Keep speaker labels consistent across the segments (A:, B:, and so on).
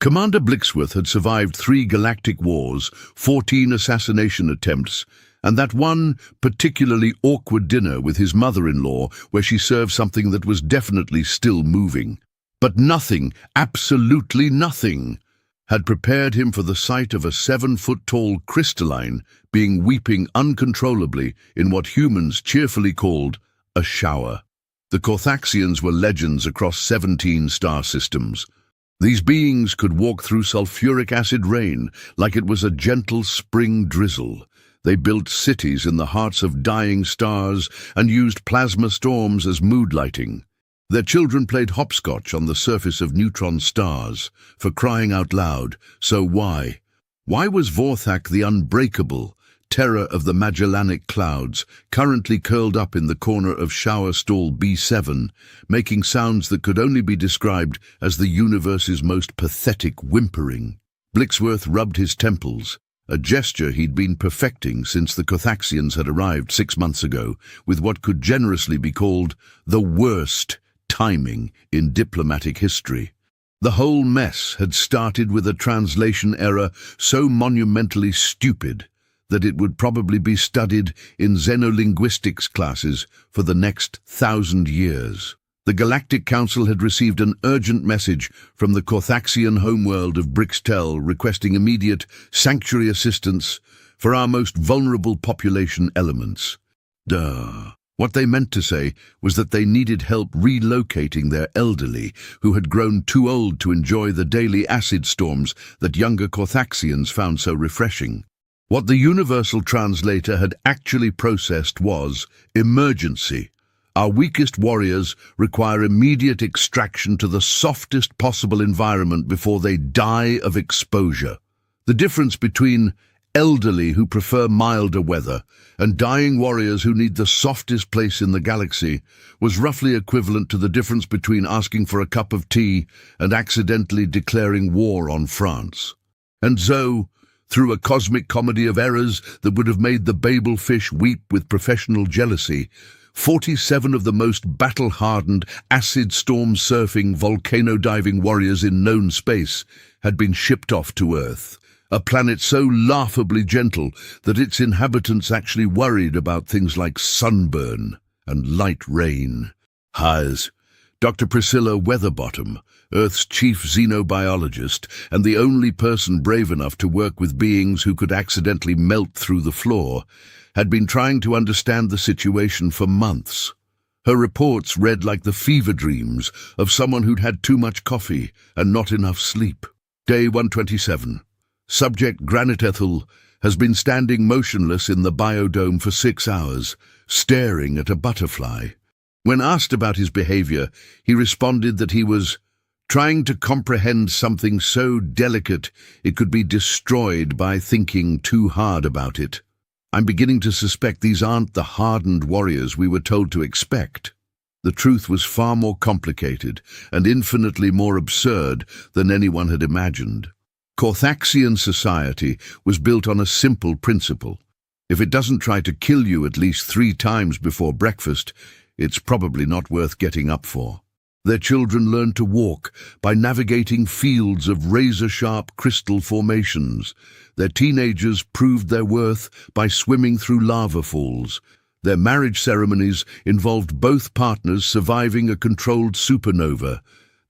A: Commander Blixworth had survived 3 galactic wars, 14 assassination attempts, and that one particularly awkward dinner with his mother-in-law where she served something that was definitely still moving. But nothing, absolutely nothing, had prepared him for the sight of a 7-foot-tall crystalline being weeping uncontrollably in what humans cheerfully called a shower. The Corthaxians were legends across 17 star systems. These beings could walk through sulfuric acid rain like it was a gentle spring drizzle. They built cities in the hearts of dying stars and used plasma storms as mood lighting. Their children played hopscotch on the surface of neutron stars, for crying out loud. So why? Why was Vorthak the Unbreakable, terror of the Magellanic Clouds, currently curled up in the corner of shower stall B7, making sounds that could only be described as the universe's most pathetic whimpering? Blixworth rubbed his temples, a gesture he'd been perfecting since the Corthaxians had arrived 6 months ago, with what could generously be called the worst timing in diplomatic history. The whole mess had started with a translation error so monumentally stupid that it would probably be studied in xenolinguistics classes for the next 1,000 years. The Galactic Council had received an urgent message from the Corthaxian homeworld of Brixtel requesting immediate sanctuary assistance for our most vulnerable population elements. Duh. What they meant to say was that they needed help relocating their elderly, who had grown too old to enjoy the daily acid storms that younger Corthaxians found so refreshing. What the universal translator had actually processed was emergency. Our weakest warriors require immediate extraction to the softest possible environment before they die of exposure. The difference between elderly who prefer milder weather and dying warriors who need the softest place in the galaxy was roughly equivalent to the difference between asking for a cup of tea and accidentally declaring war on France. And so, through a cosmic comedy of errors that would have made the Babel fish weep with professional jealousy, 47 of the most battle-hardened, acid storm surfing, volcano diving warriors in known space had been shipped off to Earth, a planet so laughably gentle that its inhabitants actually worried about things like sunburn and light rain. Haz, Dr. Priscilla Weatherbottom, Earth's chief xenobiologist and the only person brave enough to work with beings who could accidentally melt through the floor, had been trying to understand the situation for months. Her reports read like the fever dreams of someone who'd had too much coffee and not enough sleep. Day 127. Subject Granite Ethel has been standing motionless in the biodome for 6 hours, staring at a butterfly. When asked about his behavior, he responded that he was trying to comprehend something so delicate it could be destroyed by thinking too hard about it. I'm beginning to suspect these aren't the hardened warriors we were told to expect. The truth was far more complicated and infinitely more absurd than anyone had imagined. Corthaxian society was built on a simple principle. If it doesn't try to kill you at least 3 times before breakfast, it's probably not worth getting up for. Their children learned to walk by navigating fields of razor-sharp crystal formations. Their teenagers proved their worth by swimming through lava falls. Their marriage ceremonies involved both partners surviving a controlled supernova.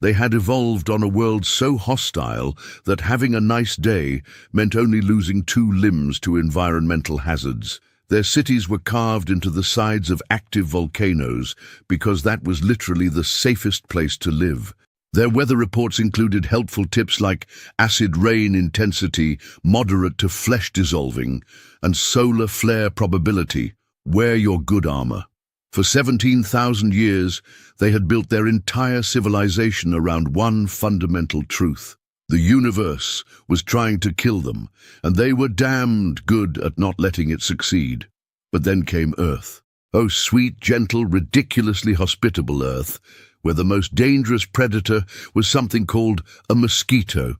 A: They had evolved on a world so hostile that having a nice day meant only losing 2 limbs to environmental hazards. Their cities were carved into the sides of active volcanoes because that was literally the safest place to live. Their weather reports included helpful tips like acid rain intensity moderate to flesh dissolving and solar flare probability. Wear your good armor. For 17,000 years, they had built their entire civilization around one fundamental truth. The universe was trying to kill them, and they were damned good at not letting it succeed. But then came Earth. Oh, sweet, gentle, ridiculously hospitable Earth, where the most dangerous predator was something called a mosquito,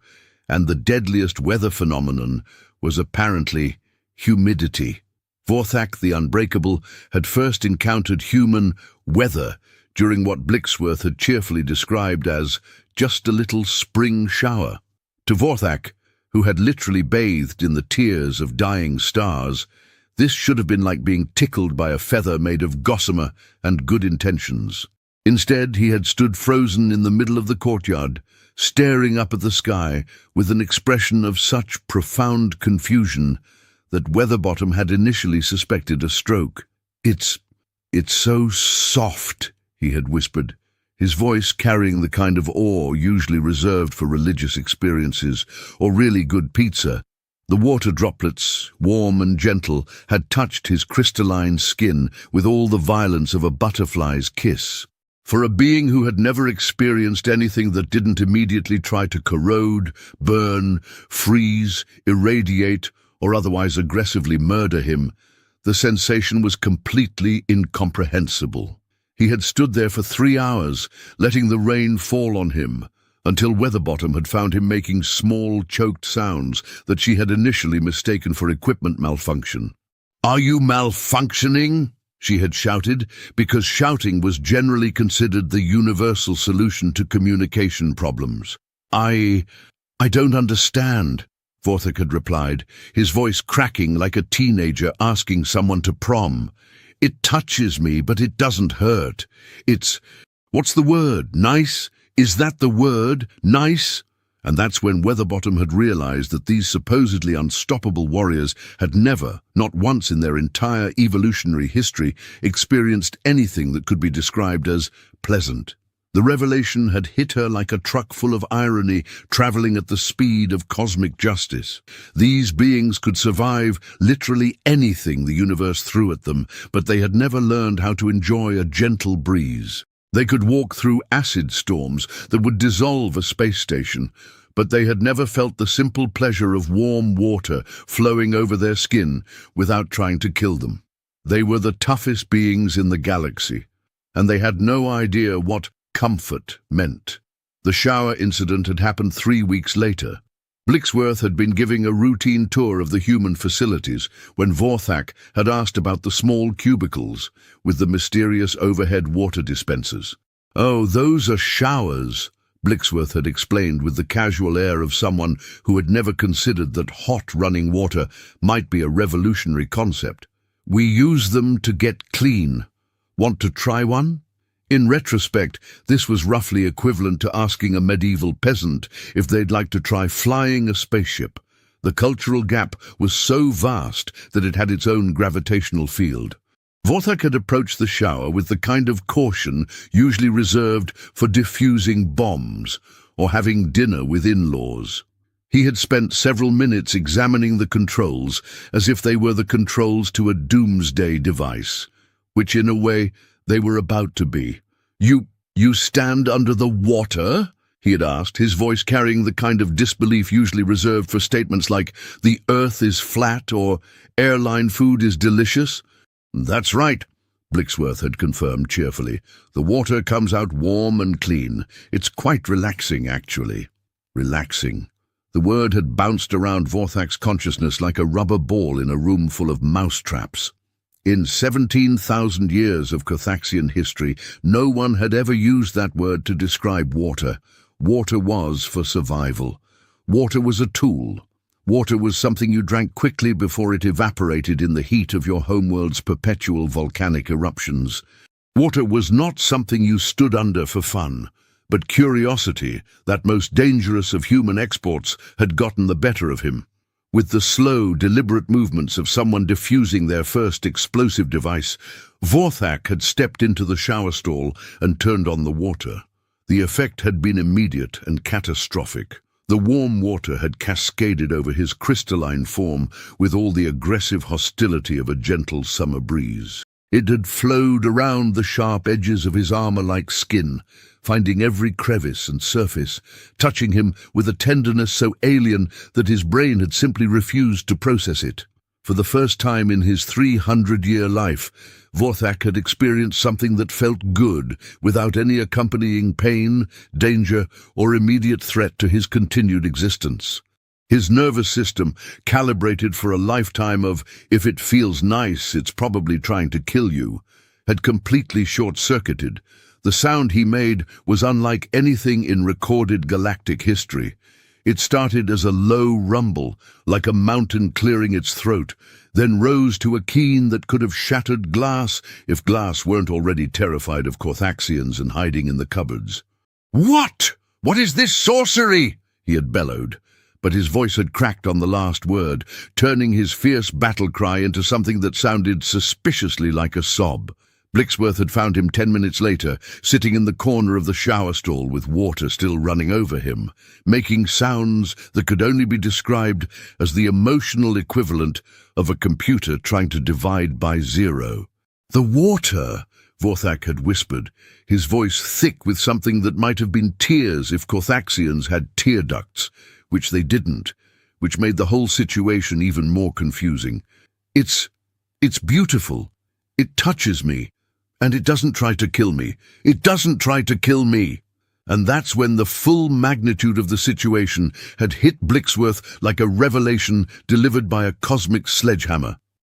A: and the deadliest weather phenomenon was apparently humidity. Vorthak the Unbreakable had first encountered human weather during what Blixworth had cheerfully described as just a little spring shower. To Vorthak, who had literally bathed in the tears of dying stars, this should have been like being tickled by a feather made of gossamer and good intentions. Instead, he had stood frozen in the middle of the courtyard, staring up at the sky with an expression of such profound confusion that Weatherbottom had initially suspected a stroke. It's so soft," he had whispered, his voice carrying the kind of awe usually reserved for religious experiences or really good pizza. The water droplets, warm and gentle, had touched his crystalline skin with all the violence of a butterfly's kiss. For a being who had never experienced anything that didn't immediately try to corrode, burn, freeze, irradiate, or otherwise aggressively murder him, the sensation was completely incomprehensible. He had stood there for 3 hours, letting the rain fall on him, until Weatherbottom had found him making small, choked sounds that she had initially mistaken for equipment malfunction. "Are you malfunctioning?" she had shouted, because shouting was generally considered the universal solution to communication problems. I don't understand," Vorthak had replied, his voice cracking like a teenager asking someone to prom. "It touches me, but it doesn't hurt. What's the word? Nice? Is that the word? Nice?" And that's when Weatherbottom had realized that these supposedly unstoppable warriors had never, not once in their entire evolutionary history, experienced anything that could be described as pleasant. The revelation had hit her like a truck full of irony traveling at the speed of cosmic justice. These beings could survive literally anything the universe threw at them, but they had never learned how to enjoy a gentle breeze. They could walk through acid storms that would dissolve a space station, but they had never felt the simple pleasure of warm water flowing over their skin without trying to kill them. They were the toughest beings in the galaxy, and they had no idea what comfort meant. The shower incident had happened 3 weeks later. Blixworth had been giving a routine tour of the human facilities when Vorthak had asked about the small cubicles with the mysterious overhead water dispensers. "Oh, those are showers," Blixworth had explained with the casual air of someone who had never considered that hot running water might be a revolutionary concept. "We use them to get clean. Want to try one?" In retrospect, this was roughly equivalent to asking a medieval peasant if they'd like to try flying a spaceship. The cultural gap was so vast that it had its own gravitational field. Vorthak had approached the shower with the kind of caution usually reserved for defusing bombs or having dinner with in-laws. He had spent several minutes examining the controls as if they were the controls to a doomsday device, which in a way they were about to be. You stand under the water?" he had asked, his voice carrying the kind of disbelief usually reserved for statements like, "The earth is flat," or "Airline food is delicious." "That's right," Blixworth had confirmed cheerfully. "The water comes out warm and clean. It's quite relaxing, actually." Relaxing. The word had bounced around Vorthak's consciousness like a rubber ball in a room full of mousetraps. In 17,000 years of Cothaxian history, no one had ever used that word to describe water. Water was for survival. Water was a tool. Water was something you drank quickly before it evaporated in the heat of your homeworld's perpetual volcanic eruptions. Water was not something you stood under for fun, but curiosity, that most dangerous of human exports, had gotten the better of him. With the slow, deliberate movements of someone defusing their first explosive device, Vorthak had stepped into the shower stall and turned on the water. The effect had been immediate and catastrophic. The warm water had cascaded over his crystalline form with all the aggressive hostility of a gentle summer breeze. It had flowed around the sharp edges of his armor-like skin, finding every crevice and surface, touching him with a tenderness so alien that his brain had simply refused to process it. For the first time in his 300-year life, Vorthak had experienced something that felt good without any accompanying pain, danger, or immediate threat to his continued existence. His nervous system, calibrated for a lifetime of, if it feels nice, it's probably trying to kill you, had completely short-circuited. The sound he made was unlike anything in recorded galactic history. It started as a low rumble, like a mountain clearing its throat, then rose to a keen that could have shattered glass if glass weren't already terrified of Corthaxians and hiding in the cupboards. "What? What is this sorcery?" he had bellowed, but his voice had cracked on the last word, turning his fierce battle cry into something that sounded suspiciously like a sob. Blixworth had found him 10 minutes later, sitting in the corner of the shower stall with water still running over him, making sounds that could only be described as the emotional equivalent of a computer trying to divide by zero. "The water," Vorthak had whispered, his voice thick with something that might have been tears if Corthaxians had tear ducts, which they didn't, which made the whole situation even more confusing. It's beautiful. It touches me. And it doesn't try to kill me. It doesn't try to kill me." And that's when the full magnitude of the situation had hit Blixworth like a revelation delivered by a cosmic sledgehammer.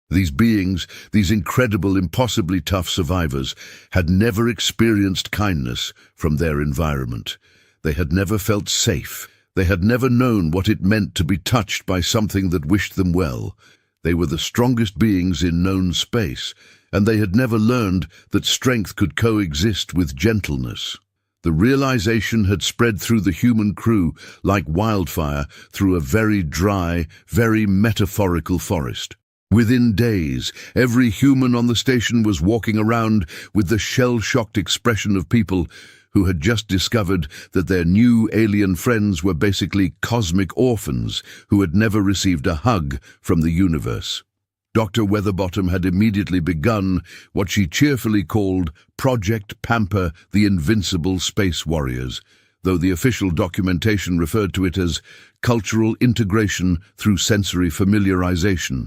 A: These beings, these incredible, impossibly tough survivors, had never experienced kindness from their environment. They had never felt safe. They had never known what it meant to be touched by something that wished them well. They were the strongest beings in known space, and they had never learned that strength could coexist with gentleness. The realization had spread through the human crew like wildfire through a very dry, very metaphorical forest. Within days, every human on the station was walking around with the shell-shocked expression of people who had just discovered that their new alien friends were basically cosmic orphans who had never received a hug from the universe. Dr. Weatherbottom had immediately begun what she cheerfully called Project Pamper the Invincible Space Warriors, though the official documentation referred to it as cultural integration through sensory familiarization.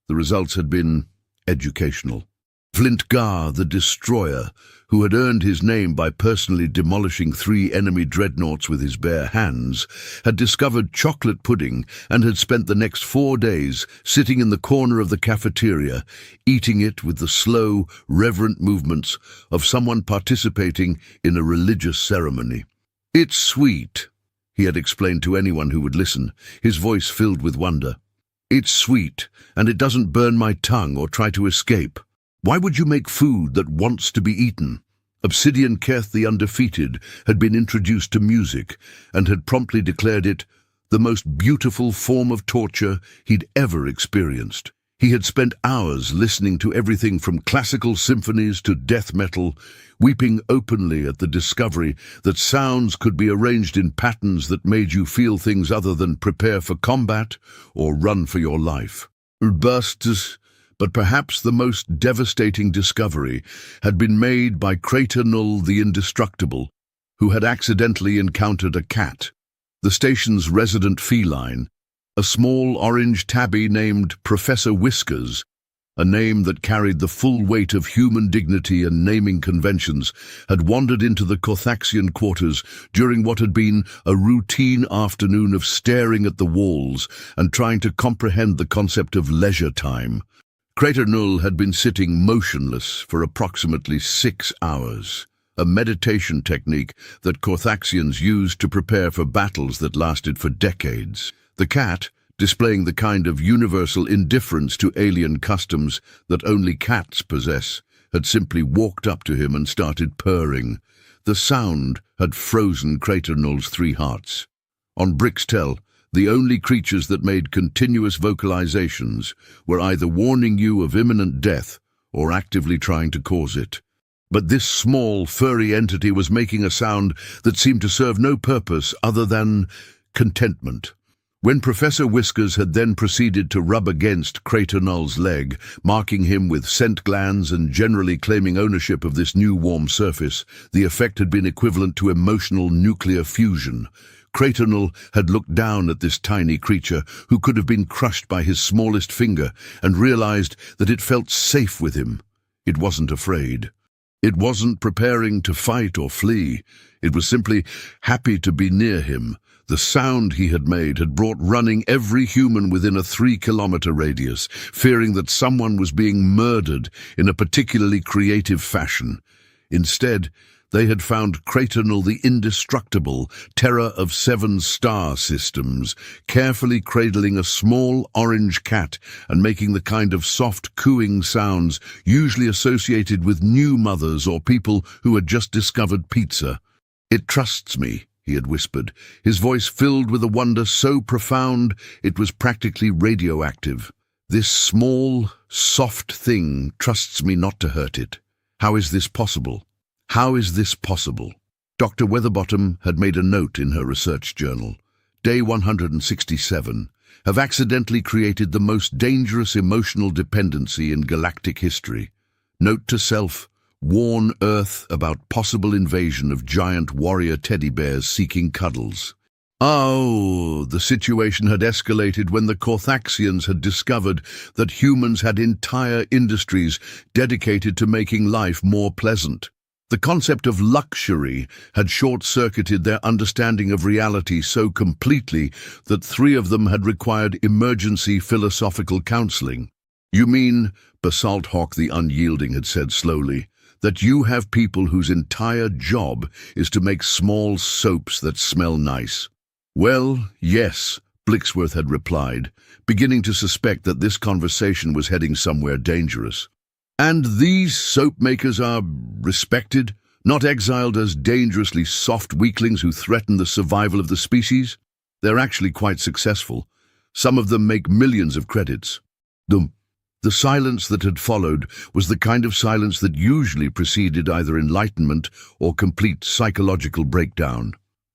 A: The results had been educational. Flint Gar, the Destroyer, who had earned his name by personally demolishing 3 enemy dreadnoughts with his bare hands, had discovered chocolate pudding and had spent the next 4 days sitting in the corner of the cafeteria, eating it with the slow, reverent movements of someone participating in a religious ceremony. "It's sweet," he had explained to anyone who would listen, his voice filled with wonder. "It's sweet, and it doesn't burn my tongue or try to escape. Why would you make food that wants to be eaten?" Obsidian Keth the Undefeated had been introduced to music and had promptly declared it the most beautiful form of torture he'd ever experienced. He had spent hours listening to everything from classical symphonies to death metal, weeping openly at the discovery that sounds could be arranged in patterns that made you feel things other than prepare for combat or run for your life. But perhaps the most devastating discovery had been made by Crater Null the Indestructible, who had accidentally encountered a cat, the station's resident feline, a small orange tabby named Professor Whiskers, a name that carried the full weight of human dignity and naming conventions, had wandered into the Corthaxian quarters during what had been a routine afternoon of staring at the walls and trying to comprehend the concept of leisure time. Crater Null had been sitting motionless for approximately 6 hours, a meditation technique that Corthaxians used to prepare for battles that lasted for decades. The cat, displaying the kind of universal indifference to alien customs that only cats possess, had simply walked up to him and started purring. The sound had frozen Crater Null's 3 hearts. On Brixtel, the only creatures that made continuous vocalizations were either warning you of imminent death or actively trying to cause it. But this small, furry entity was making a sound that seemed to serve no purpose other than contentment. When Professor Whiskers had then proceeded to rub against Crater Null's leg, marking him with scent glands and generally claiming ownership of this new warm surface, the effect had been equivalent to emotional nuclear fusion. Crater Null had looked down at this tiny creature who could have been crushed by his smallest finger and realized that it felt safe with him. It wasn't afraid. It wasn't preparing to fight or flee. It was simply happy to be near him. The sound he had made had brought running every human within a 3-kilometer radius, fearing that someone was being murdered in a particularly creative fashion. Instead, They had found Creightonal the indestructible, terror of 7-star systems, carefully cradling a small orange cat and making the kind of soft cooing sounds usually associated with new mothers or people who had just discovered pizza. "It trusts me," he had whispered, his voice filled with a wonder so profound it was practically radioactive. "This small, soft thing trusts me not to hurt it. How is this possible? How is this possible?" Dr. Weatherbottom had made a note in her research journal. Day 167. Have accidentally created the most dangerous emotional dependency in galactic history. Note to self, warn Earth about possible invasion of giant warrior teddy bears seeking cuddles. Oh, the situation had escalated when the Corthaxians had discovered that humans had entire industries dedicated to making life more pleasant. The concept of luxury had short-circuited their understanding of reality so completely that 3 of them had required emergency philosophical counseling. "You mean," Basalt Hawk the Unyielding had said slowly, "that you have people whose entire job is to make small soaps that smell nice?" "Well, yes," Blixworth had replied, beginning to suspect that this conversation was heading somewhere dangerous. "And these soap makers are respected, not exiled as dangerously soft weaklings who threaten the survival of the species? They're actually quite successful. Some of them make millions of credits." The silence that had followed was the kind of silence that usually preceded either enlightenment or complete psychological breakdown.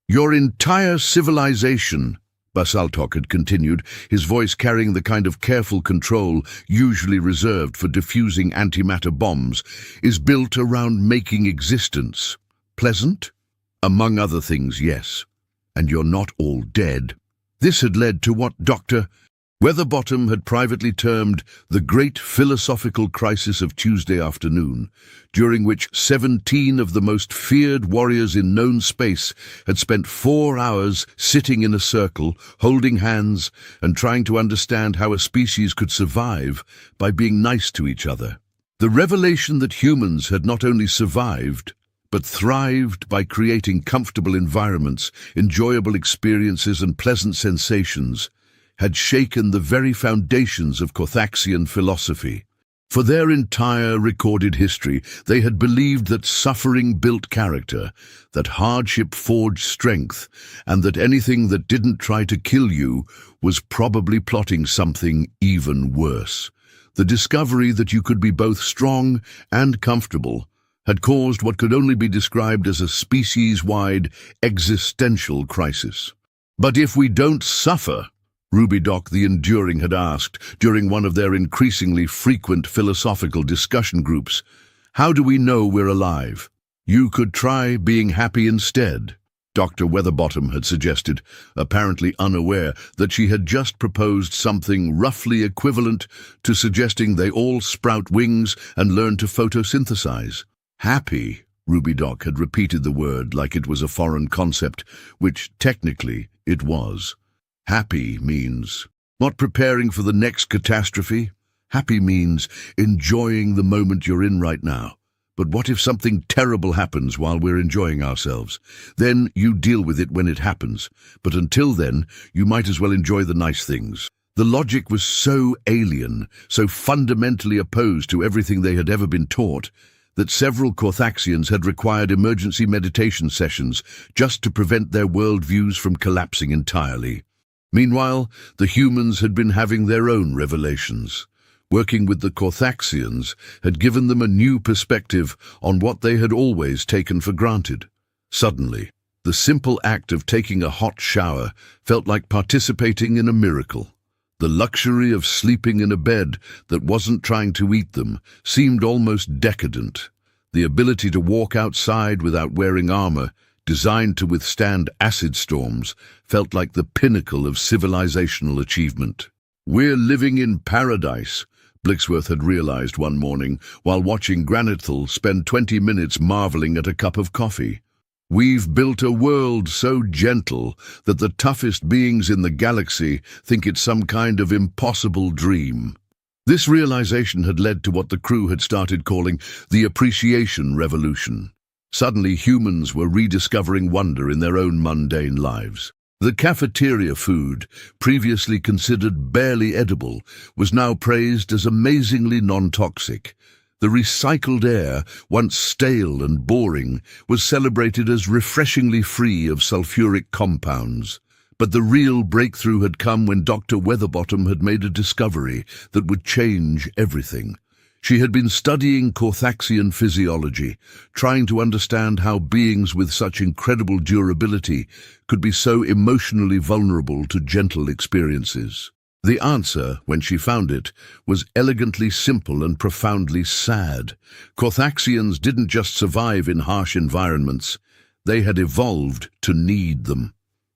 A: "Your entire civilization," Basaltok had continued, his voice carrying the kind of careful control usually reserved for diffusing antimatter bombs, "is built around making existence pleasant? Among other things, yes. And you're not all dead." This had led to what Dr. Weatherbottom had privately termed the Great Philosophical Crisis of Tuesday afternoon, during which 17 of the most feared warriors in known space had spent 4 hours sitting in a circle, holding hands, and trying to understand how a species could survive by being nice to each other. The revelation that humans had not only survived, but thrived by creating comfortable environments, enjoyable experiences, and pleasant sensations, had shaken the very foundations of Corthaxian philosophy. For their entire recorded history, they had believed that suffering built character, that hardship forged strength, and that anything that didn't try to kill you was probably plotting something even worse. The discovery that you could be both strong and comfortable had caused what could only be described as a species-wide existential crisis. "But if we don't suffer," Rubydoc the Enduring had asked during one of their increasingly frequent philosophical discussion groups, "how do we know we're alive?" "You could try being happy instead," Dr. Weatherbottom had suggested, apparently unaware that she had just proposed something roughly equivalent to suggesting they all sprout wings and learn to photosynthesize. "Happy," Rubydoc had repeated the word like it was a foreign concept, which technically it was. "Happy means not preparing for the next catastrophe. Happy means enjoying the moment you're in right now. But what if something terrible happens while we're enjoying ourselves? Then you deal with it when it happens. But until then, you might as well enjoy the nice things." The logic was so alien, so fundamentally opposed to everything they had ever been taught, that several Corthaxians had required emergency meditation sessions just to prevent their worldviews from collapsing entirely. Meanwhile, the humans had been having their own revelations. Working with the Corthaxians had given them a new perspective on what they had always taken for granted. Suddenly, the simple act of taking a hot shower felt like participating in a miracle. The luxury of sleeping in a bed that wasn't trying to eat them seemed almost decadent. The ability to walk outside without wearing armor, designed to withstand acid storms, felt like the pinnacle of civilizational achievement. "We're living in paradise," Blixworth had realized one morning while watching Granithal spend 20 minutes marveling at a cup of coffee. "We've built a world so gentle that the toughest beings in the galaxy think it's some kind of impossible dream." This realization had led to what the crew had started calling the appreciation revolution. Suddenly, humans were rediscovering wonder in their own mundane lives. The cafeteria food, previously considered barely edible, was now praised as amazingly non-toxic. The recycled air, once stale and boring, was celebrated as refreshingly free of sulfuric compounds. But the real breakthrough had come when Dr. Weatherbottom had made a discovery that would change everything. She had been studying Carthaxian physiology, trying to understand how beings with such incredible durability could be so emotionally vulnerable to gentle experiences. The answer, when she found it, was elegantly simple and profoundly sad. Carthaxians didn't just survive in harsh environments, they had evolved to need them.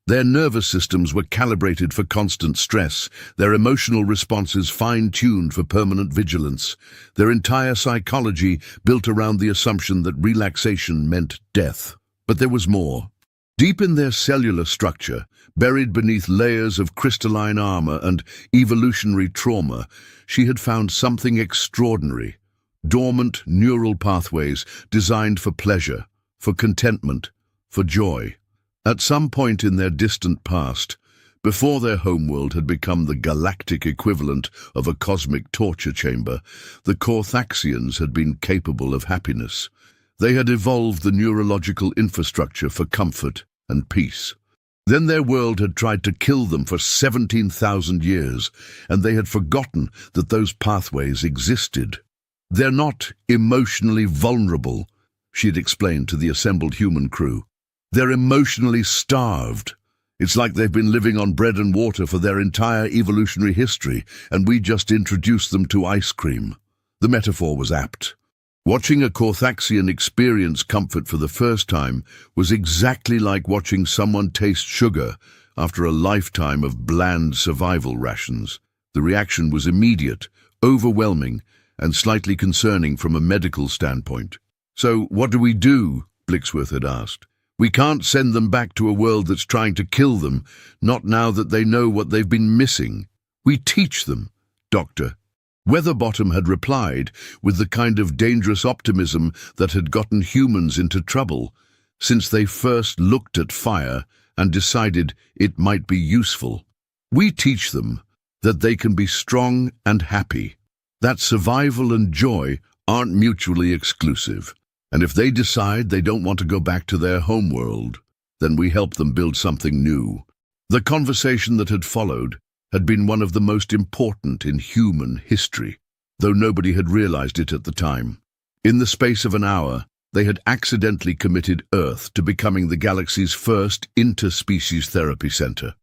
A: Their nervous systems were calibrated for constant stress, their emotional responses fine-tuned for permanent vigilance, their entire psychology built around the assumption that relaxation meant death. But there was more. Deep in their cellular structure, buried beneath layers of crystalline armor and evolutionary trauma, she had found something extraordinary. Dormant neural pathways designed for pleasure, for contentment, for joy. At some point in their distant past, before their homeworld had become the galactic equivalent of a cosmic torture chamber, the Carthaxians had been capable of happiness. They had evolved the neurological infrastructure for comfort and peace. Then their world had tried to kill them for 17,000 years, and they had forgotten that those pathways existed. "They're not emotionally vulnerable," she'd explained to the assembled human crew. "They're emotionally starved. It's like they've been living on bread and water for their entire evolutionary history, and we just introduced them to ice cream." The metaphor was apt. Watching a Carthaxian experience comfort for the first time was exactly like watching someone taste sugar after a lifetime of bland survival rations. The reaction was immediate, overwhelming, and slightly concerning from a medical standpoint. "So what do we do?" Blixworth had asked. "We can't send them back to a world that's trying to kill them, not now that they know what they've been missing. We teach them, Doctor." Weatherbottom had replied with the kind of dangerous optimism that had gotten humans into trouble since they first looked at fire and decided it might be useful. "We teach them that they can be strong and happy, that survival and joy aren't mutually exclusive. And if they decide they don't want to go back to their homeworld, then we help them build something new." The conversation that had followed had been one of the most important in human history, though nobody had realized it at the time. In the space of an hour, they had accidentally committed Earth to becoming the galaxy's first interspecies therapy center.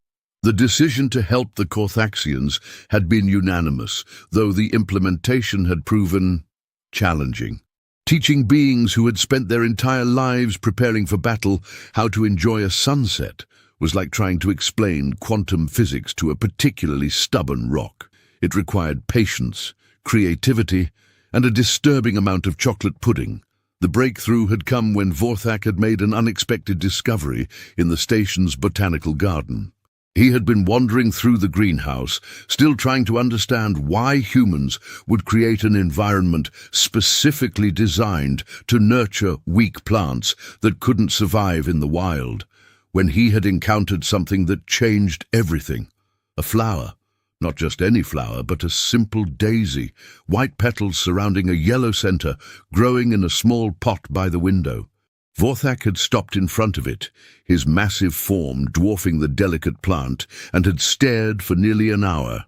A: The decision to help the Carthaxians had been unanimous, though the implementation had proven challenging. Teaching beings who had spent their entire lives preparing for battle how to enjoy a sunset was like trying to explain quantum physics to a particularly stubborn rock. It required patience, creativity, and a disturbing amount of chocolate pudding. The breakthrough had come when Vorthak had made an unexpected discovery in the station's botanical garden. He had been wandering through the greenhouse, still trying to understand why humans would create an environment specifically designed to nurture weak plants that couldn't survive in the wild, when he had encountered something that changed everything. A flower. Not just any flower, but a simple daisy, white petals surrounding a yellow center, growing in a small pot by the window. Vorthak had stopped in front of it, his massive form dwarfing the delicate plant, and had stared for nearly an hour.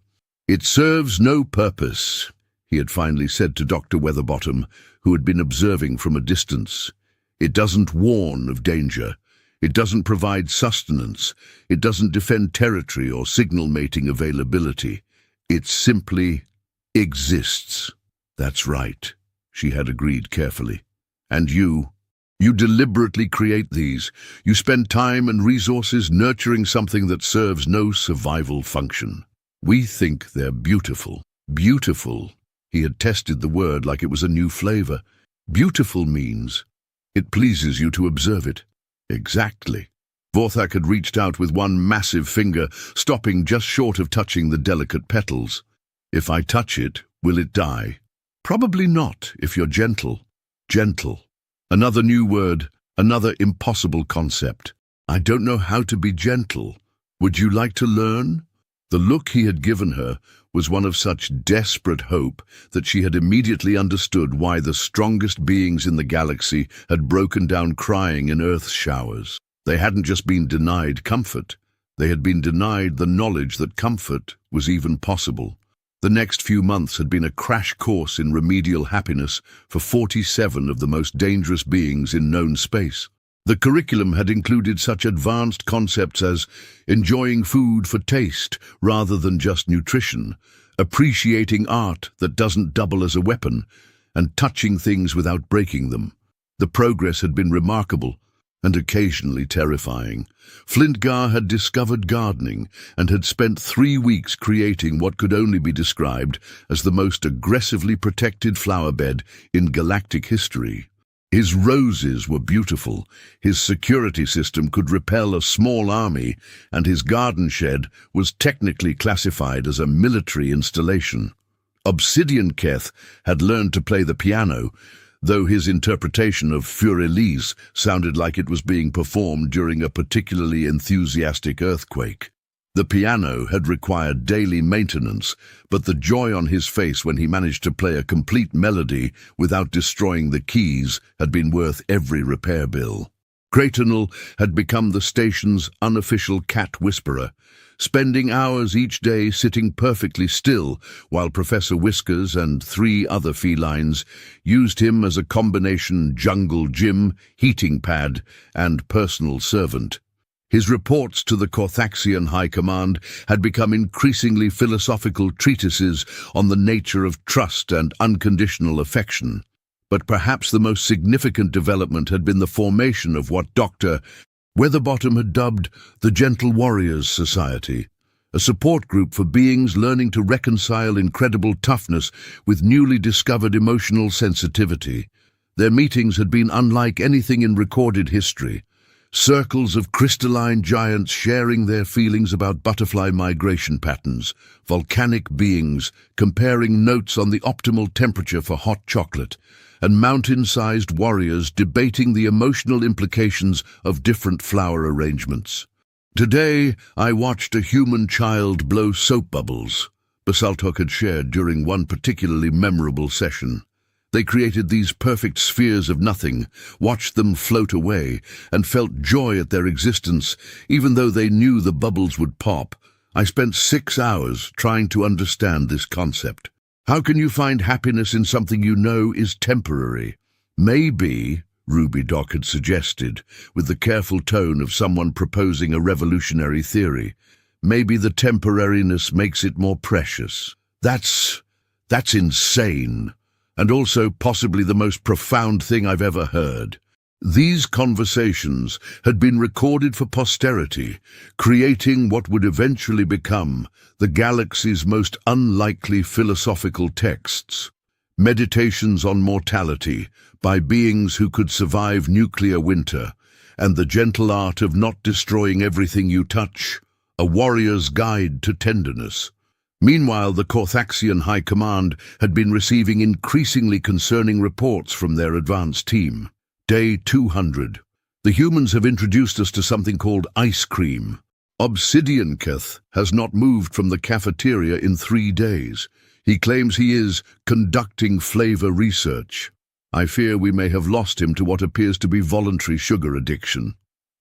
A: "It serves no purpose," he had finally said to Dr. Weatherbottom, who had been observing from a distance. "It doesn't warn of danger. It doesn't provide sustenance. It doesn't defend territory or signal mating availability. It simply exists." "That's right," she had agreed carefully. "And you deliberately create these. You spend time and resources nurturing something that serves no survival function. We think they're beautiful." Beautiful. He had tested the word like it was a new flavor. Beautiful means it pleases you to observe it. Exactly. Vorthak had reached out with one massive finger, stopping just short of touching the delicate petals. "If I touch it, will it die?" "Probably not, if you're gentle." Gentle. Another new word, Another impossible concept. "I don't know how to be gentle. Would you like to learn?" The look he had given her was one of such desperate hope that she had immediately understood why the strongest beings in the galaxy had broken down crying in Earth's showers. They hadn't just been denied comfort, they had been denied the knowledge that comfort was even possible. The next few months had been a crash course in remedial happiness for 47 of the most dangerous beings in known space. The curriculum had included such advanced concepts as enjoying food for taste rather than just nutrition, appreciating art that doesn't double as a weapon, and touching things without breaking them. The progress had been remarkable and occasionally terrifying. Flintgar had discovered gardening and had spent 3 weeks creating what could only be described as the most aggressively protected flower bed in galactic history. His roses were beautiful, his security system could repel a small army, and his garden shed was technically classified as a military installation. Obsidian Keth had learned to play the piano, though his interpretation of Fur-Elise sounded like it was being performed during a particularly enthusiastic earthquake. The piano had required daily maintenance, but the joy on his face when he managed to play a complete melody without destroying the keys had been worth every repair bill. Creightonal had become the station's unofficial cat whisperer, spending hours each day sitting perfectly still while Professor Whiskers and 3 other felines used him as a combination jungle gym, heating pad, and personal servant. His reports to the Corthaxian High Command had become increasingly philosophical treatises on the nature of trust and unconditional affection. But perhaps the most significant development had been the formation of what Dr. Weatherbottom had dubbed the Gentle Warriors Society, a support group for beings learning to reconcile incredible toughness with newly discovered emotional sensitivity. Their meetings had been unlike anything in recorded history. Circles of crystalline giants sharing their feelings about butterfly migration patterns, volcanic beings comparing notes on the optimal temperature for hot chocolate, and mountain-sized warriors debating the emotional implications of different flower arrangements. "Today, I watched a human child blow soap bubbles," Basaltok had shared during one particularly memorable session. They created these perfect spheres of nothing, watched them float away, and felt joy at their existence, even though they knew the bubbles would pop. I spent 6 hours trying to understand this concept. How can you find happiness in something you know is temporary? Maybe, Ruby Doc had suggested, with the careful tone of someone proposing a revolutionary theory, maybe the temporariness makes it more precious. That's insane. And also possibly the most profound thing I've ever heard. These conversations had been recorded for posterity, creating what would eventually become the galaxy's most unlikely philosophical texts. Meditations on Mortality by beings who could survive nuclear winter, and the gentle art of not destroying everything you touch, a warrior's guide to tenderness. Meanwhile, the Corthaxian High Command had been receiving increasingly concerning reports from their advance team. Day 200. The humans have introduced us to something called ice cream. Obsidian Keth has not moved from the cafeteria in 3 days. He claims he is conducting flavor research. I fear we may have lost him to what appears to be voluntary sugar addiction.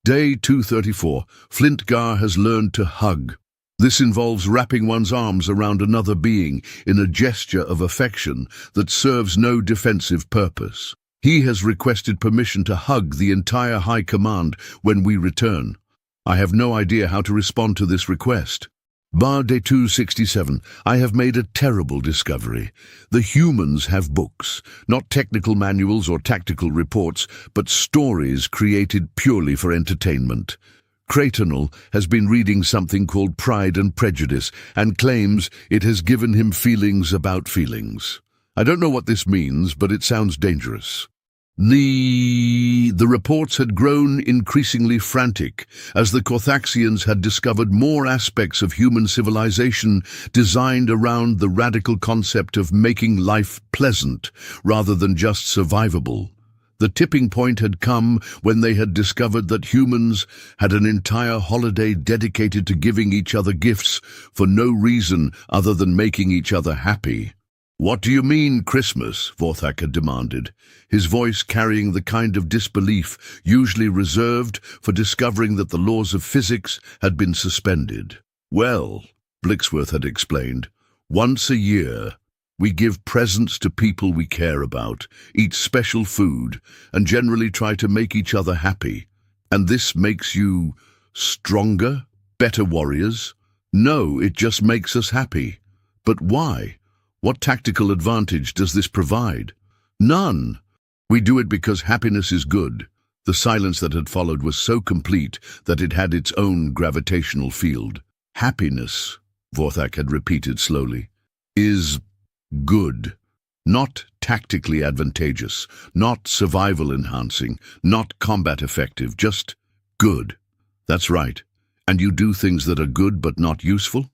A: Day 234. Flintgar has learned to hug. This involves wrapping one's arms around another being in a gesture of affection that serves no defensive purpose. He has requested permission to hug the entire High Command when we return. I have no idea how to respond to this request. Bar Day 267. I have made a terrible discovery. The humans have books, not technical manuals or tactical reports, but stories created purely for entertainment. Creightonal has been reading something called Pride and Prejudice and claims it has given him feelings about feelings. I don't know what this means, but it sounds dangerous. The reports had grown increasingly frantic as the Corthaxians had discovered more aspects of human civilization designed around the radical concept of making life pleasant rather than just survivable. The tipping point had come when they had discovered that humans had an entire holiday dedicated to giving each other gifts for no reason other than making each other happy. "What do you mean, Christmas?" Vorthak had demanded, his voice carrying the kind of disbelief usually reserved for discovering that the laws of physics had been suspended. "Well," Blixworth had explained, "once a year, we give presents to people we care about, eat special food, and generally try to make each other happy. And this makes you stronger, better warriors? No, it just makes us happy. But why? What tactical advantage does this provide? None. We do it because happiness is good." The silence that had followed was so complete that it had its own gravitational field. "Happiness," Vorthak had repeated slowly, "is good. Not tactically advantageous, not survival enhancing, not combat effective, just good." "That's right. And you do things that are good but not useful?"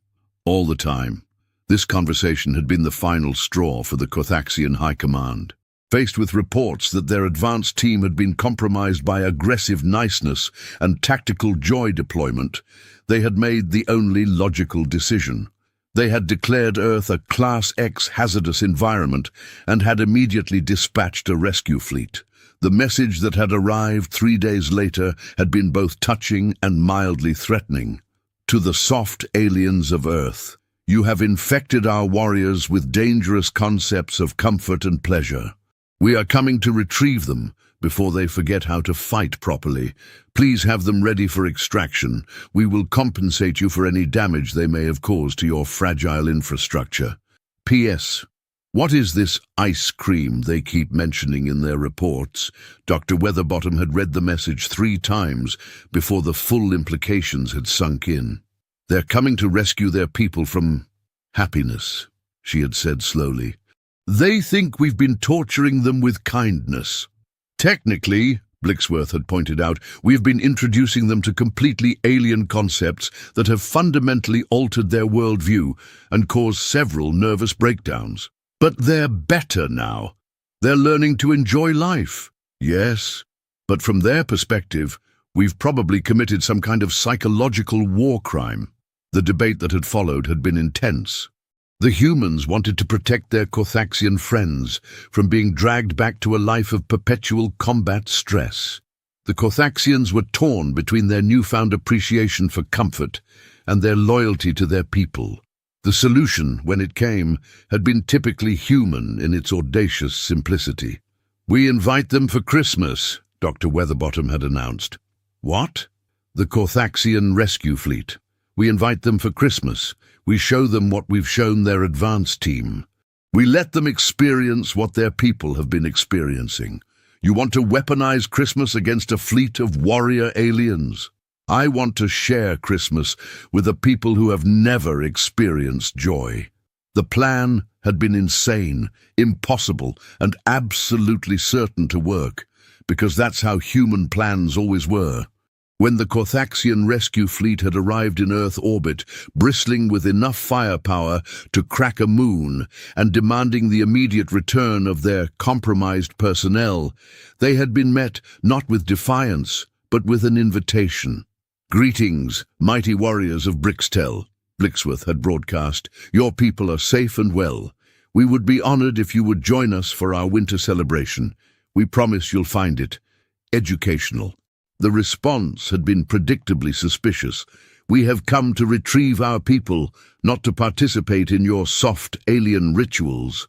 A: "All the time." This conversation had been the final straw for the Kothaxian High Command. Faced with reports that their advanced team had been compromised by aggressive niceness and tactical joy deployment, they had made the only logical decision. They had declared Earth a Class X hazardous environment and had immediately dispatched a rescue fleet. The message that had arrived 3 days later had been both touching and mildly threatening. "To the soft aliens of Earth, you have infected our warriors with dangerous concepts of comfort and pleasure. We are coming to retrieve them before they forget how to fight properly. Please have them ready for extraction. We will compensate you for any damage they may have caused to your fragile infrastructure. P.S. What is this ice cream they keep mentioning in their reports?" Dr. Weatherbottom had read the message 3 times before the full implications had sunk in. "They're coming to rescue their people from happiness," she had said slowly. "They think we've been torturing them with kindness. Technically," Blixworth had pointed out, "we have been introducing them to completely alien concepts that have fundamentally altered their worldview and caused several nervous breakdowns. But they're better now. They're learning to enjoy life. Yes, but from their perspective, we've probably committed some kind of psychological war crime." The debate that had followed had been intense. The humans wanted to protect their Kothaxian friends from being dragged back to a life of perpetual combat stress. The Kothaxians were torn between their newfound appreciation for comfort and their loyalty to their people. The solution, when it came, had been typically human in its audacious simplicity. "We invite them for Christmas," Dr. Weatherbottom had announced. "What?" "The Kothaxian rescue fleet. We invite them for Christmas. We show them what we've shown their advance team. We let them experience what their people have been experiencing. You want to weaponize Christmas against a fleet of warrior aliens? I want to share Christmas with a people who have never experienced joy." The plan had been insane, impossible, and absolutely certain to work, because that's how human plans always were. When the Kothaxian rescue fleet had arrived in Earth orbit, bristling with enough firepower to crack a moon and demanding the immediate return of their compromised personnel, they had been met not with defiance, but with an invitation. "Greetings, mighty warriors of Brixtel," Blixworth had broadcast. "Your people are safe and well. We would be honored if you would join us for our winter celebration. We promise you'll find it educational." The response had been predictably suspicious. "We have come to retrieve our people, not to participate in your soft alien rituals."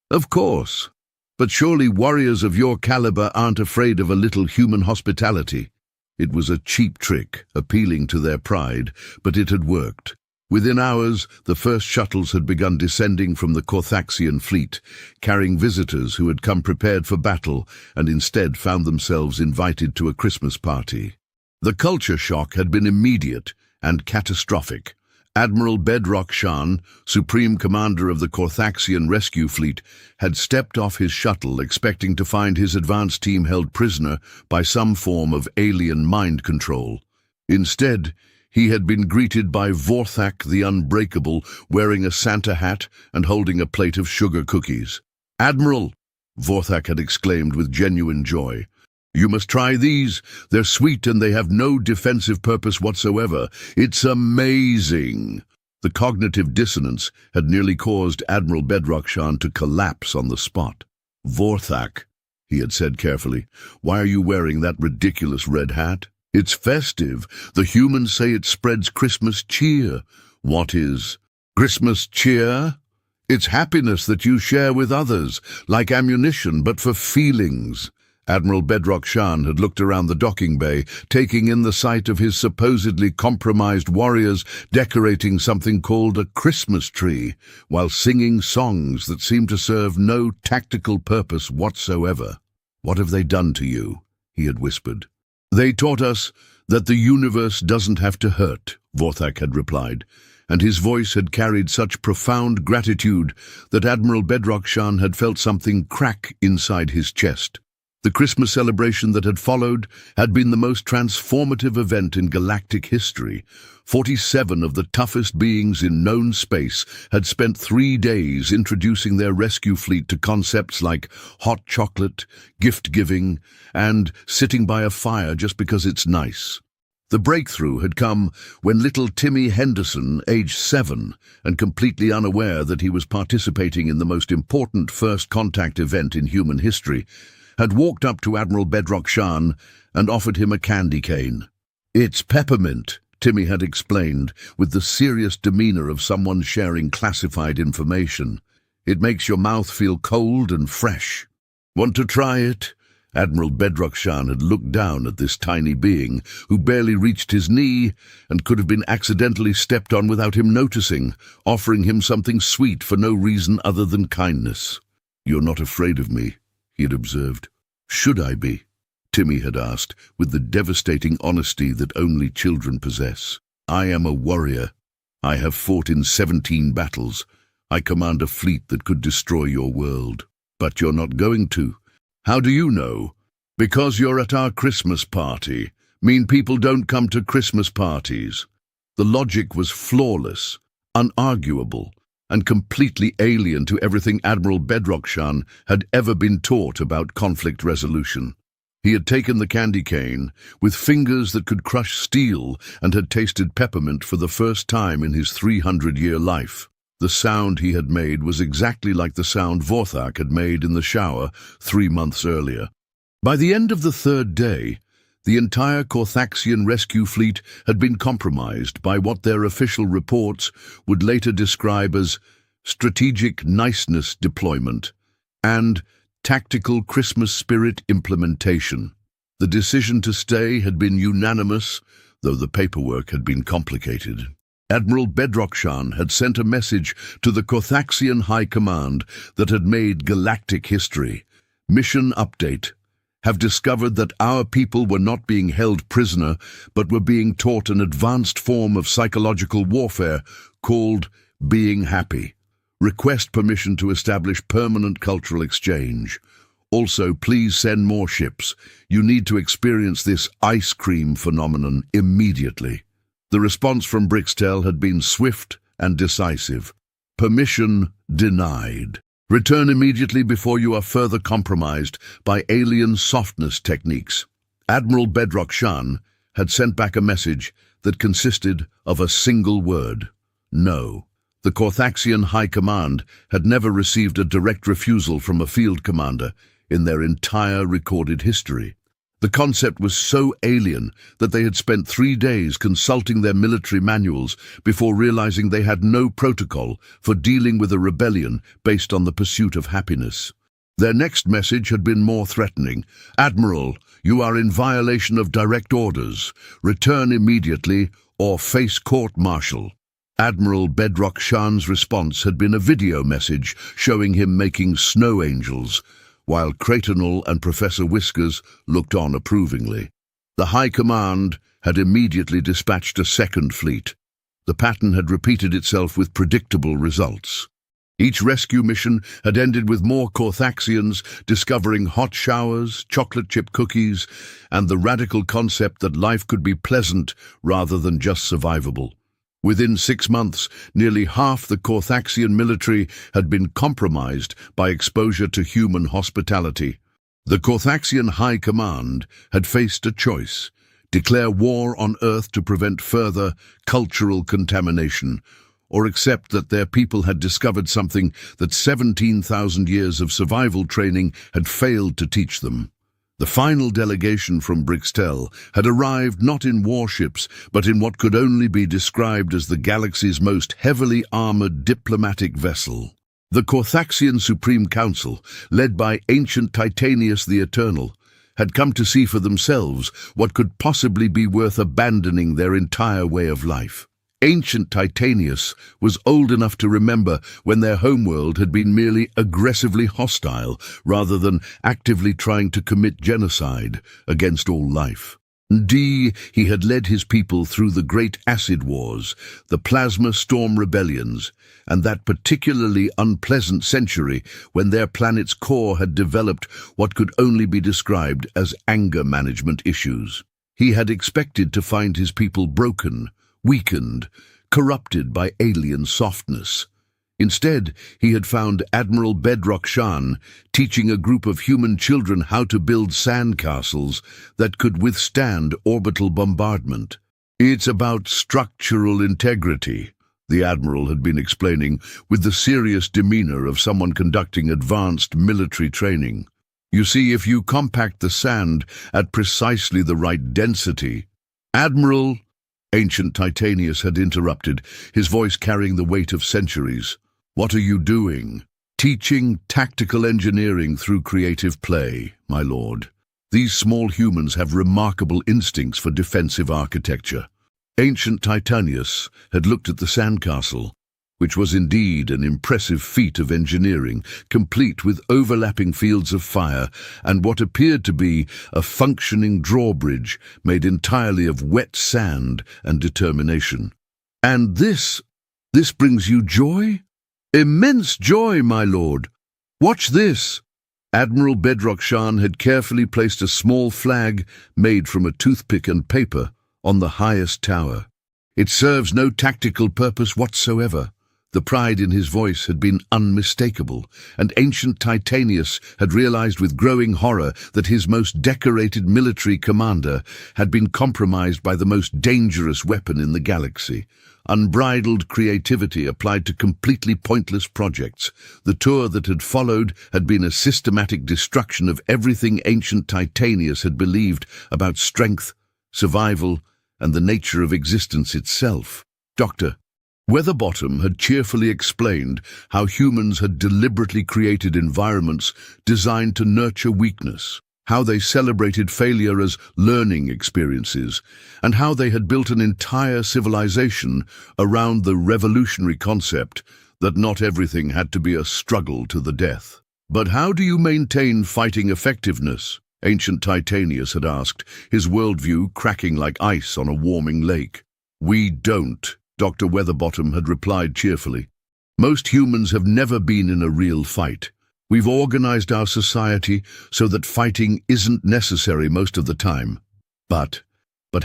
A: "Of course. But surely warriors of your caliber aren't afraid of a little human hospitality." It was a cheap trick, appealing to their pride, but it had worked. Within hours, the first shuttles had begun descending from the Kothaxian fleet, carrying visitors who had come prepared for battle and instead found themselves invited to a Christmas party. The culture shock had been immediate and catastrophic. Admiral Bedrock Shan, Supreme Commander of the Kothaxian rescue fleet, had stepped off his shuttle expecting to find his advance team held prisoner by some form of alien mind control. Instead, he had been greeted by Vorthak the Unbreakable, wearing a Santa hat and holding a plate of sugar cookies. "Admiral," Vorthak had exclaimed with genuine joy. "You must try these. They're sweet and they have no defensive purpose whatsoever. It's amazing." The cognitive dissonance had nearly caused Admiral Bedrockshan to collapse on the spot. "Vorthak," he had said carefully, "why are you wearing that ridiculous red hat? It's festive. The humans say it spreads Christmas cheer." "What is Christmas cheer?" "It's happiness that you share with others, like ammunition, but for feelings." Admiral Bedrockshan had looked around the docking bay, taking in the sight of his supposedly compromised warriors decorating something called a Christmas tree, while singing songs that seemed to serve no tactical purpose whatsoever. "What have they done to you?" he had whispered. "They taught us that the universe doesn't have to hurt," Vorthak had replied, and his voice had carried such profound gratitude that Admiral Bedrockshan had felt something crack inside his chest. The Christmas celebration that had followed had been the most transformative event in galactic history. 47 of the toughest beings in known space had spent 3 days introducing their rescue fleet to concepts like hot chocolate, gift-giving, and sitting by a fire just because it's nice. The breakthrough had come when little Timmy Henderson, aged 7, and completely unaware that he was participating in the most important first contact event in human history, had walked up to Admiral Bedrockshan and offered him a candy cane. "It's peppermint," Timmy had explained, with the serious demeanor of someone sharing classified information. "It makes your mouth feel cold and fresh. Want to try it?" Admiral Bedrockshan had looked down at this tiny being, who barely reached his knee and could have been accidentally stepped on without him noticing, offering him something sweet for no reason other than kindness. "You're not afraid of me," he had observed. "Should I be?" Timmy had asked, with the devastating honesty that only children possess. "I am a warrior. I have fought in 17 battles. I command a fleet that could destroy your world. But you're not going to. How do you know?" "Because you're at our Christmas party. Mean people don't come to Christmas parties." The logic was flawless, unarguable, and completely alien to everything Admiral Bedrockshan had ever been taught about conflict resolution. He had taken the candy cane, with fingers that could crush steel, and had tasted peppermint for the first time in his 300-year life. The sound he had made was exactly like the sound Vorthak had made in the shower 3 months earlier. By the end of the 3rd day, the entire Corthaxian rescue fleet had been compromised by what their official reports would later describe as strategic niceness deployment and tactical Christmas spirit implementation. The decision to stay had been unanimous, though the paperwork had been complicated. Admiral Bedrockshan had sent a message to the Corthaxian High Command that had made galactic history. Mission update. Have discovered that our people were not being held prisoner, but were being taught an advanced form of psychological warfare called being happy. Request permission to establish permanent cultural exchange. Also, please send more ships. You need to experience this ice cream phenomenon immediately. The response from Brixtel had been swift and decisive. Permission denied. Return immediately before you are further compromised by alien softness techniques. Admiral Bedrockshan had sent back a message that consisted of a single word: no. The Corthaxian High Command had never received a direct refusal from a field commander in their entire recorded history. The concept was so alien that they had spent 3 days consulting their military manuals before realizing they had no protocol for dealing with a rebellion based on the pursuit of happiness. Their next message had been more threatening. "Admiral, you are in violation of direct orders. Return immediately or face court-martial." Admiral Bedrockshan's response had been a video message showing him making snow angels, while Creightonal and Professor Whiskers looked on approvingly. The High Command had immediately dispatched a second fleet. The pattern had repeated itself with predictable results. Each rescue mission had ended with more Corthaxians discovering hot showers, chocolate chip cookies, and the radical concept that life could be pleasant rather than just survivable. Within 6 months, nearly half the Carthaxian military had been compromised by exposure to human hospitality. The Carthaxian High Command had faced a choice: declare war on Earth to prevent further cultural contamination, or accept that their people had discovered something that 17,000 years of survival training had failed to teach them. The final delegation from Brixtel had arrived not in warships, but in what could only be described as the galaxy's most heavily armored diplomatic vessel. The Carthaxian Supreme Council, led by ancient Titanius the Eternal, had come to see for themselves what could possibly be worth abandoning their entire way of life. Ancient Titanius was old enough to remember when their homeworld had been merely aggressively hostile rather than actively trying to commit genocide against all life. He had led his people through the Great Acid Wars, the Plasma Storm Rebellions, and that particularly unpleasant century when their planet's core had developed what could only be described as anger management issues. He had expected to find his people broken, weakened, corrupted by alien softness. Instead, he had found Admiral Bedrock Shan teaching a group of human children how to build sandcastles that could withstand orbital bombardment. "It's about structural integrity," the Admiral had been explaining with the serious demeanor of someone conducting advanced military training. "You see, if you compact the sand at precisely the right density—" "Admiral," ancient Titanius had interrupted, his voice carrying the weight of centuries. "What are you doing?" "Teaching tactical engineering through creative play, my lord. These small humans have remarkable instincts for defensive architecture." Ancient Titanius had looked at the sandcastle, which was indeed an impressive feat of engineering, complete with overlapping fields of fire and what appeared to be a functioning drawbridge made entirely of wet sand and determination. "And this brings you joy?" "Immense joy, my lord. Watch this." Admiral Bedrock Shan had carefully placed a small flag made from a toothpick and paper on the highest tower. "It serves no tactical purpose whatsoever." The pride in his voice had been unmistakable, and ancient Titanius had realized with growing horror that his most decorated military commander had been compromised by the most dangerous weapon in the galaxy. Unbridled creativity applied to completely pointless projects. The tour that had followed had been a systematic destruction of everything ancient Titanius had believed about strength, survival, and the nature of existence itself. Dr. Weatherbottom had cheerfully explained how humans had deliberately created environments designed to nurture weakness, how they celebrated failure as learning experiences, and how they had built an entire civilization around the revolutionary concept that not everything had to be a struggle to the death. "But how do you maintain fighting effectiveness?" ancient Titanius had asked, his worldview cracking like ice on a warming lake. "We don't," Dr. Weatherbottom had replied cheerfully. "Most humans have never been in a real fight. We've organized our society so that fighting isn't necessary most of the time. But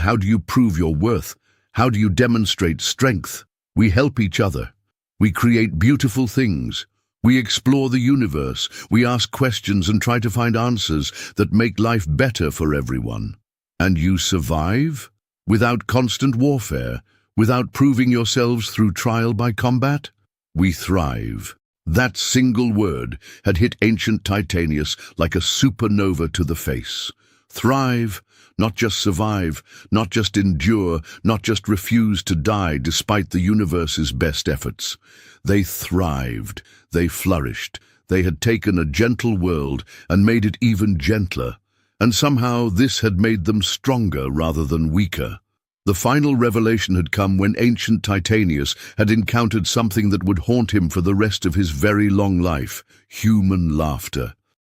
A: how do you prove your worth? How do you demonstrate strength? We help each other. We create beautiful things. We explore the universe. We ask questions and try to find answers that make life better for everyone. And you survive? Without constant warfare? Without proving yourselves through trial by combat? We thrive." That single word had hit ancient Titanius like a supernova to the face. Thrive, not just survive, not just endure, not just refuse to die despite the universe's best efforts. They thrived, they flourished, they had taken a gentle world and made it even gentler, and somehow this had made them stronger rather than weaker. The final revelation had come when ancient Titanius had encountered something that would haunt him for the rest of his very long life: human laughter.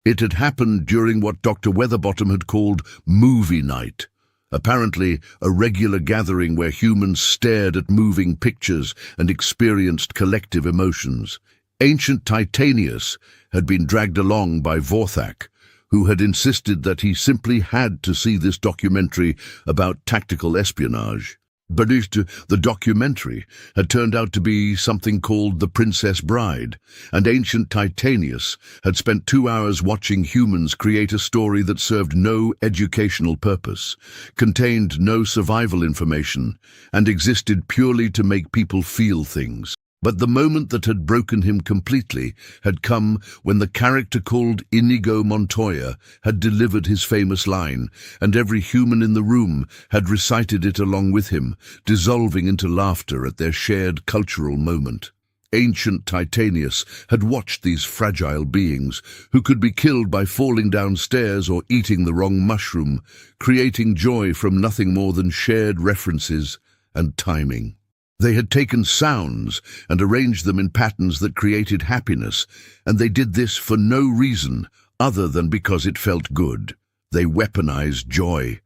A: It had happened during what Dr. Weatherbottom had called movie night, apparently a regular gathering where humans stared at moving pictures and experienced collective emotions. Ancient Titanius had been dragged along by Vorthak, who had insisted that he simply had to see this documentary about tactical espionage. But the documentary had turned out to be something called The Princess Bride, and ancient Titanius had spent 2 hours watching humans create a story that served no educational purpose, contained no survival information, and existed purely to make people feel things. But the moment that had broken him completely had come when the character called Inigo Montoya had delivered his famous line, and every human in the room had recited it along with him, dissolving into laughter at their shared cultural moment. Ancient Titanius had watched these fragile beings, who could be killed by falling downstairs or eating the wrong mushroom, creating joy from nothing more than shared references and timing. They had taken sounds and arranged them in patterns that created happiness, and they did this for no reason other than because it felt good. They weaponized joy,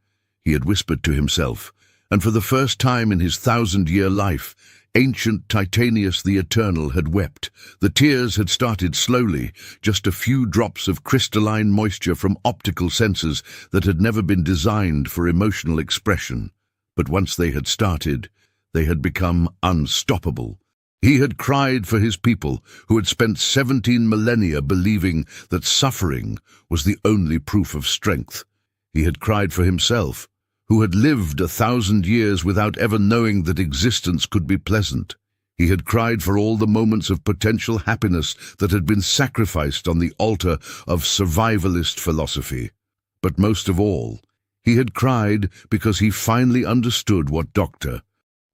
A: he had whispered to himself, and for the first time in his 1,000-year life, ancient Titanius the Eternal had wept. The tears had started slowly, just a few drops of crystalline moisture from optical sensors that had never been designed for emotional expression. But once they had started, they had become unstoppable. He had cried for his people, who had spent 17 millennia believing that suffering was the only proof of strength. He had cried for himself, who had lived 1,000 years without ever knowing that existence could be pleasant. He had cried for all the moments of potential happiness that had been sacrificed on the altar of survivalist philosophy. But most of all, he had cried because he finally understood what Dr.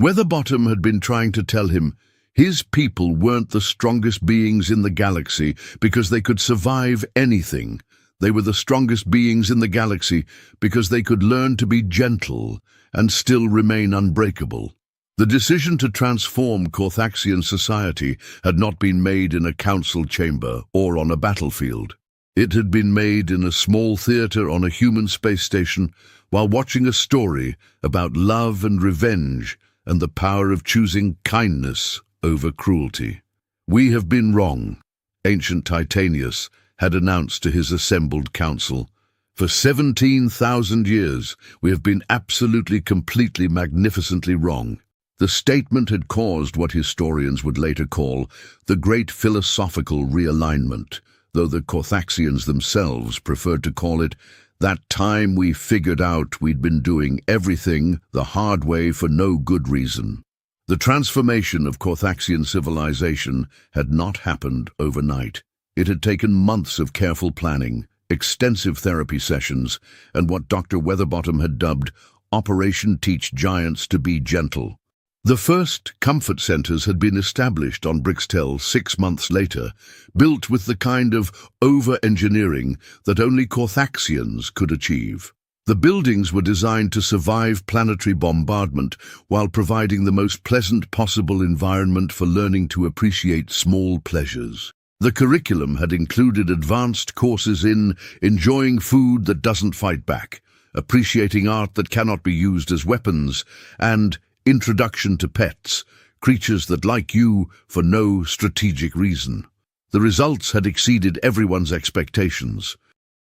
A: Weatherbottom had been trying to tell him. His people weren't the strongest beings in the galaxy because they could survive anything. They were the strongest beings in the galaxy because they could learn to be gentle and still remain unbreakable. The decision to transform Corthaxian society had not been made in a council chamber or on a battlefield. It had been made in a small theater on a human space station while watching a story about love and revenge and the power of choosing kindness over cruelty. "We have been wrong," ancient Titanius had announced to his assembled council. "For 17,000 years, we have been absolutely, completely, magnificently wrong." The statement had caused what historians would later call the Great Philosophical Realignment, though the Corthaxians themselves preferred to call it that time we figured out we'd been doing everything the hard way for no good reason. The transformation of Corthaxian civilization had not happened overnight. It had taken months of careful planning, extensive therapy sessions, and what Dr. Weatherbottom had dubbed Operation Teach Giants to Be Gentle. The first comfort centers had been established on Brixtel 6 months later, built with the kind of over-engineering that only Corthaxians could achieve. The buildings were designed to survive planetary bombardment while providing the most pleasant possible environment for learning to appreciate small pleasures. The curriculum had included advanced courses in enjoying food that doesn't fight back, appreciating art that cannot be used as weapons, and introduction to pets, creatures that like you for no strategic reason. The results had exceeded everyone's expectations.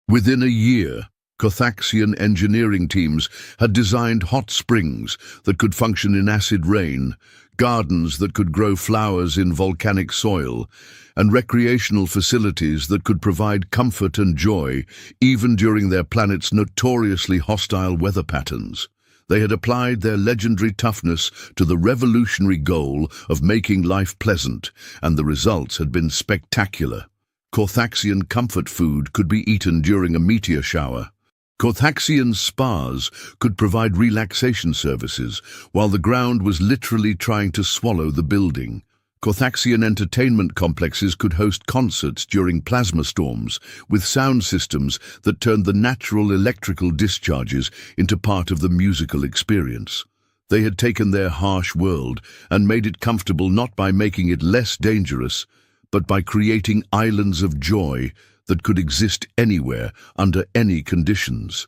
A: Within a year, Corthaxian engineering teams had designed hot springs that could function in acid rain, gardens that could grow flowers in volcanic soil, and recreational facilities that could provide comfort and joy even during their planet's notoriously hostile weather patterns. They had applied their legendary toughness to the revolutionary goal of making life pleasant, and the results had been spectacular. Corthaxian comfort food could be eaten during a meteor shower. Corthaxian spas could provide relaxation services, while the ground was literally trying to swallow the building. Corthaxian entertainment complexes could host concerts during plasma storms, with sound systems that turned the natural electrical discharges into part of the musical experience. They had taken their harsh world and made it comfortable not by making it less dangerous, but by creating islands of joy that could exist anywhere, under any conditions.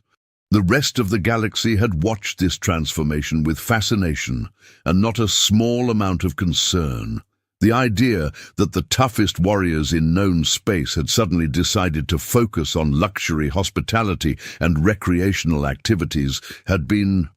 A: The rest of the galaxy had watched this transformation with fascination and not a small amount of concern. The idea that the toughest warriors in known space had suddenly decided to focus on luxury hospitality and recreational activities had been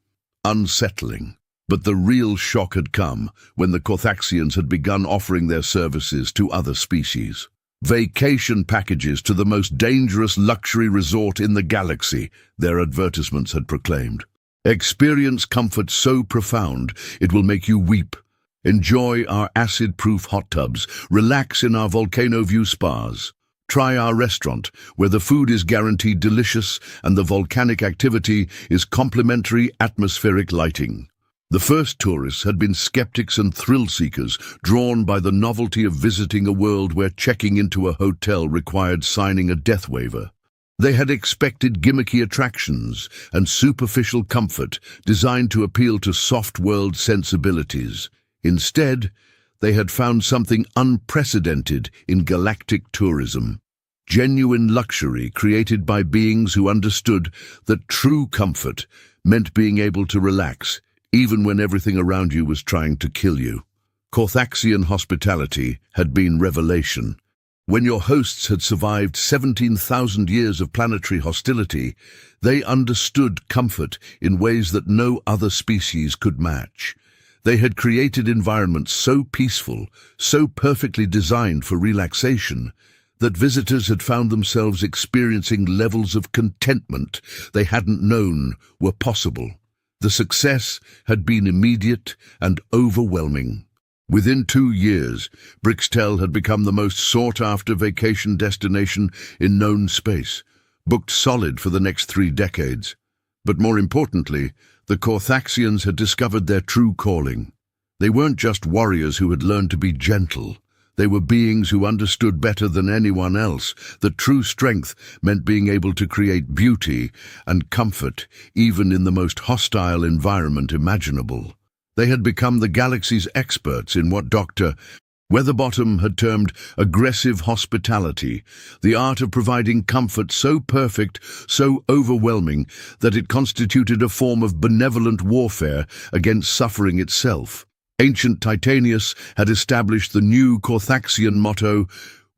A: unsettling. But the real shock had come when the Carthaxians had begun offering their services to other species. Vacation packages to the most dangerous luxury resort in the galaxy, their advertisements had proclaimed. Experience comfort so profound it will make you weep. Enjoy our acid-proof hot tubs. Relax in our volcano view spas. Try our restaurant, where the food is guaranteed delicious and the volcanic activity is complimentary atmospheric lighting. The first tourists had been skeptics and thrill-seekers, drawn by the novelty of visiting a world where checking into a hotel required signing a death waiver. They had expected gimmicky attractions and superficial comfort designed to appeal to soft-world sensibilities. Instead, they had found something unprecedented in galactic tourism. Genuine luxury created by beings who understood that true comfort meant being able to relax, even when everything around you was trying to kill you. Carthaxian hospitality had been revelation. When your hosts had survived 17,000 years of planetary hostility, they understood comfort in ways that no other species could match. They had created environments so peaceful, so perfectly designed for relaxation, that visitors had found themselves experiencing levels of contentment they hadn't known were possible. The success had been immediate and overwhelming. Within 2 years, Brixtel had become the most sought-after vacation destination in known space, booked solid for the next 3 decades. But more importantly, the Carthaxians had discovered their true calling. They weren't just warriors who had learned to be gentle. They were beings who understood better than anyone else that true strength meant being able to create beauty and comfort even in the most hostile environment imaginable. They had become the galaxy's experts in what Dr. Weatherbottom had termed aggressive hospitality, the art of providing comfort so perfect, so overwhelming, that it constituted a form of benevolent warfare against suffering itself. Ancient Titanius had established the new Carthaxian motto,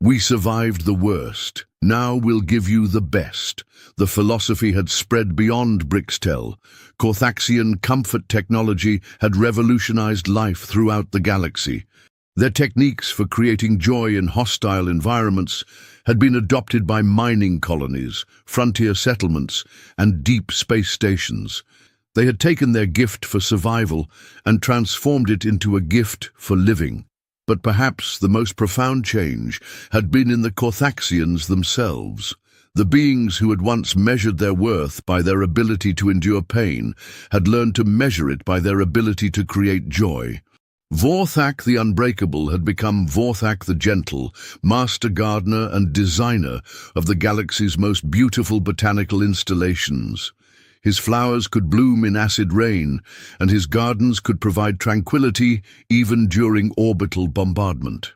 A: "We survived the worst. Now we'll give you the best." The philosophy had spread beyond Brixtel. Carthaxian comfort technology had revolutionized life throughout the galaxy. Their techniques for creating joy in hostile environments had been adopted by mining colonies, frontier settlements, and deep space stations. They had taken their gift for survival and transformed it into a gift for living. But perhaps the most profound change had been in the Carthaxians themselves. The beings who had once measured their worth by their ability to endure pain had learned to measure it by their ability to create joy. Vorthak the Unbreakable had become Vorthak the Gentle, master gardener and designer of the galaxy's most beautiful botanical installations. His flowers could bloom in acid rain, and his gardens could provide tranquility even during orbital bombardment.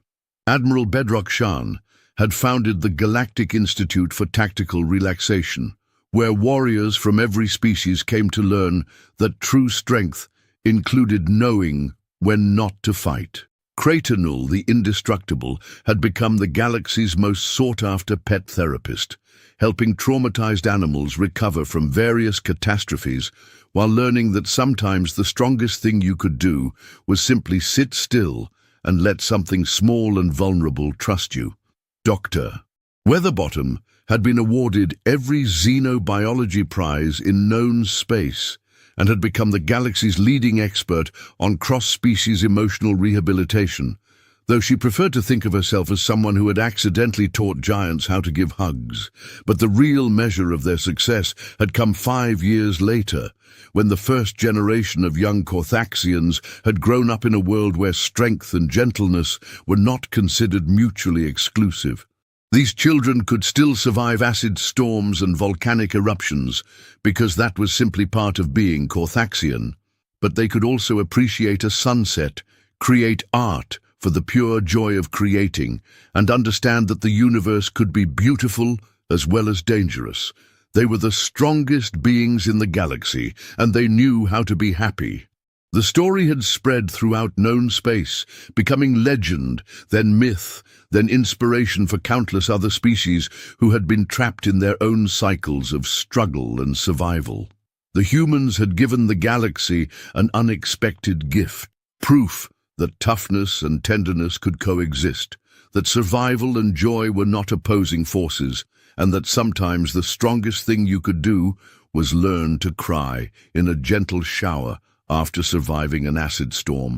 A: Admiral Bedrock Shan had founded the Galactic Institute for Tactical Relaxation, where warriors from every species came to learn that true strength included knowing when not to fight. Craternull, the Indestructible, had become the galaxy's most sought-after pet therapist, helping traumatized animals recover from various catastrophes while learning that sometimes the strongest thing you could do was simply sit still and let something small and vulnerable trust you. Dr. Weatherbottom had been awarded every xenobiology prize in known space and had become the galaxy's leading expert on cross-species emotional rehabilitation, though she preferred to think of herself as someone who had accidentally taught giants how to give hugs. But the real measure of their success had come 5 years later, when the first generation of young Carthaxians had grown up in a world where strength and gentleness were not considered mutually exclusive. These children could still survive acid storms and volcanic eruptions, because that was simply part of being Carthaxian. But they could also appreciate a sunset, create art for the pure joy of creating, and understand that the universe could be beautiful as well as dangerous. They were the strongest beings in the galaxy, and they knew how to be happy. The story had spread throughout known space, becoming legend, then myth, then inspiration for countless other species who had been trapped in their own cycles of struggle and survival. The humans had given the galaxy an unexpected gift, proof that toughness and tenderness could coexist, that survival and joy were not opposing forces, and that sometimes the strongest thing you could do was learn to cry in a gentle shower after surviving an acid storm.